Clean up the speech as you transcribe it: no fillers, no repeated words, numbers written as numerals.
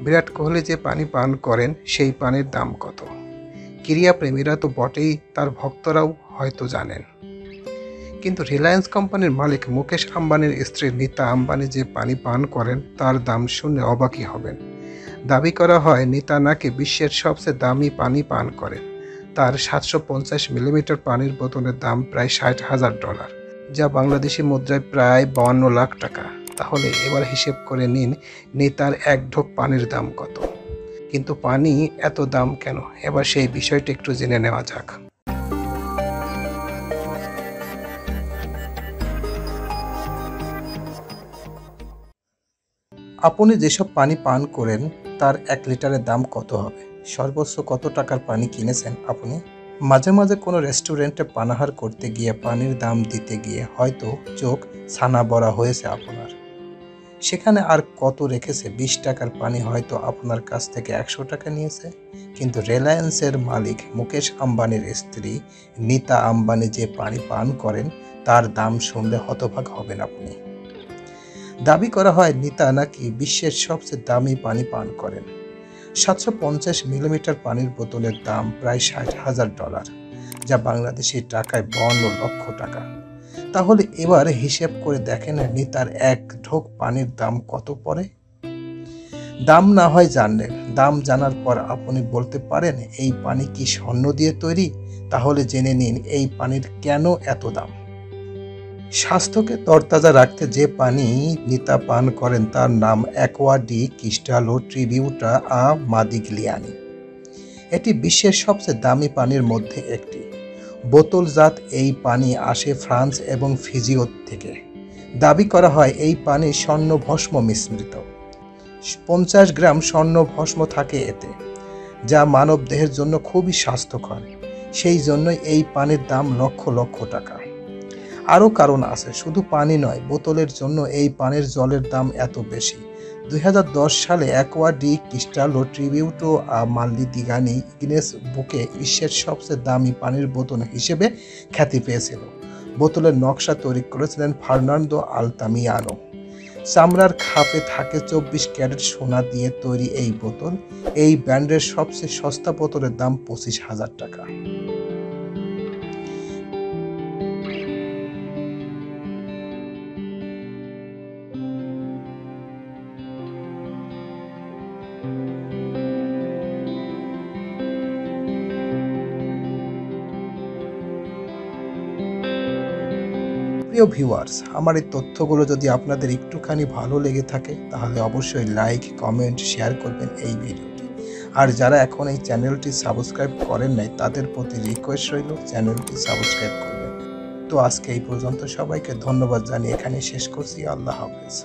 বিরাট কোহলি যে পানি পান করেন সেই পানির দাম কত? ক্রীড়াপ্রেমীরা তো বটেই, তার ভক্তরাও হয়তো জানেন। কিন্তু রিলায়েন্স কোম্পানির মালিক মুকেশ আম্বানির স্ত্রী নীতা আম্বানি যে পানি পান করেন তার দাম শুনে অবাকই হবেন। দাবি করা হয় নীতা নাকি বিশ্বের সবচেয়ে দামি পানি পান করেন। তার 750 মিলিমিটার পানির বোতলের দাম প্রায় $60,000, যা বাংলাদেশি মুদ্রায় প্রায় 52 লাখ টাকা। তাহলে এবার হিসেব করে নিন নেতার এক ঢোক পানির দাম কত। কিন্তু পানি এত দাম কেন? এবার সেই বিষয়টি একটু জেনে নেওয়া যাক। আপনি যেসব পানি পান করেন তার 1 লিটারের দাম কত হবে? সর্বোচ্চ কত টাকার পানি কিনেছেন আপনি? মাঝে মাঝে কোনো রেস্টুরেন্টে পানাহার করতে গিয়ে পানির দাম দিতে গিয়ে হয়তো চোখ ছানা বড়া হয়েছে আপনার। সেখানে আর কত রেখেছে? 20 টাকার পানি হয়তো আপনার কাছ থেকে 100 টাকা নিয়েছে। কিন্তু রিলায়েন্সের মালিক মুকেশ আম্বানির স্ত্রী নীতা আম্বানি যে পানি পান করেন তার দাম শুনলে হতবাক হবেন আপনি। দাবি করা হয় নীতা নাকি বিশ্বের সবচেয়ে দামি পানি পান করেন। 750 মিলিমিটার পানির বোতলের দাম প্রায় $60,000, যা বাংলাদেশি টাকায় 52 লক্ষ টাকা। তাহলে এবার হিসেব করে দেখেন নীতার এক ঢোক পানির দাম কত পড়ে। দাম না হয় জানলেন, দাম জানার পর আপনি বলতে পারেন এই পানি কি স্বর্ণ দিয়ে তৈরি? তাহলে জেনে নিন এই পানির কেন এত দাম। স্বাস্থ্যকে তরতাজা রাখতে যে পানি নীতা পান করেন তার নাম অ্যাকোয়া ডি ক্রিস্টালো ট্রিবিউটা আ মাদিগলিয়ানি। এটি বিশ্বের সবচেয়ে দামি পানির মধ্যে একটি। বোতলজাত এই পানি আসে ফ্রান্স এবং ফিজিও থেকে। দাবি করা হয় এই পানি স্বর্ণ ভস্ম মিশ্রিত। 50 গ্রাম স্বর্ণ ভস্ম থাকে এতে, যা মানব দেহের জন্য খুবই স্বাস্থ্যকর। সেই জন্যই এই পানির দাম লক্ষ লক্ষ টাকা। আরও কারণ আছে, শুধু পানি নয়, বোতলের জন্য এই পানির জলের দাম এত বেশি। 2010 সালে অ্যাকোয়া ডি ক্রিস্টালো ট্রিবিউটো আ মাদিগলিয়ানি গিনেস বুকে বিশ্বের সবচেয়ে দামি পানির বোতল হিসেবে খ্যাতি পেয়েছিল। বোতলের নকশা তৈরি করেছিলেন ফার্নান্দো আলতামিয়ানো। চামড়ার খাপে থাকে 24 ক্যারেট সোনা দিয়ে তৈরি এই বোতল। এই ব্র্যান্ডের সবচেয়ে সস্তা বোতলের দাম $25,000 টাকা। প্রিয় ভিউয়ার্স, আমার এই তথ্যগুলো যদি আপনাদের একটুখানি ভালো লেগে থাকে তাহলে অবশ্যই লাইক, কমেন্ট, শেয়ার করবেন এই ভিডিওটি। আর যারা এখন এই চ্যানেলটি সাবস্ক্রাইব করেন নাই তাদের প্রতি রিকোয়েস্ট রইল চ্যানেলটি সাবস্ক্রাইব করবেন। তো আজকে এই পর্যন্ত, সবাইকে ধন্যবাদ জানিয়ে এখানে শেষ করছি। আল্লাহ হাফেজ।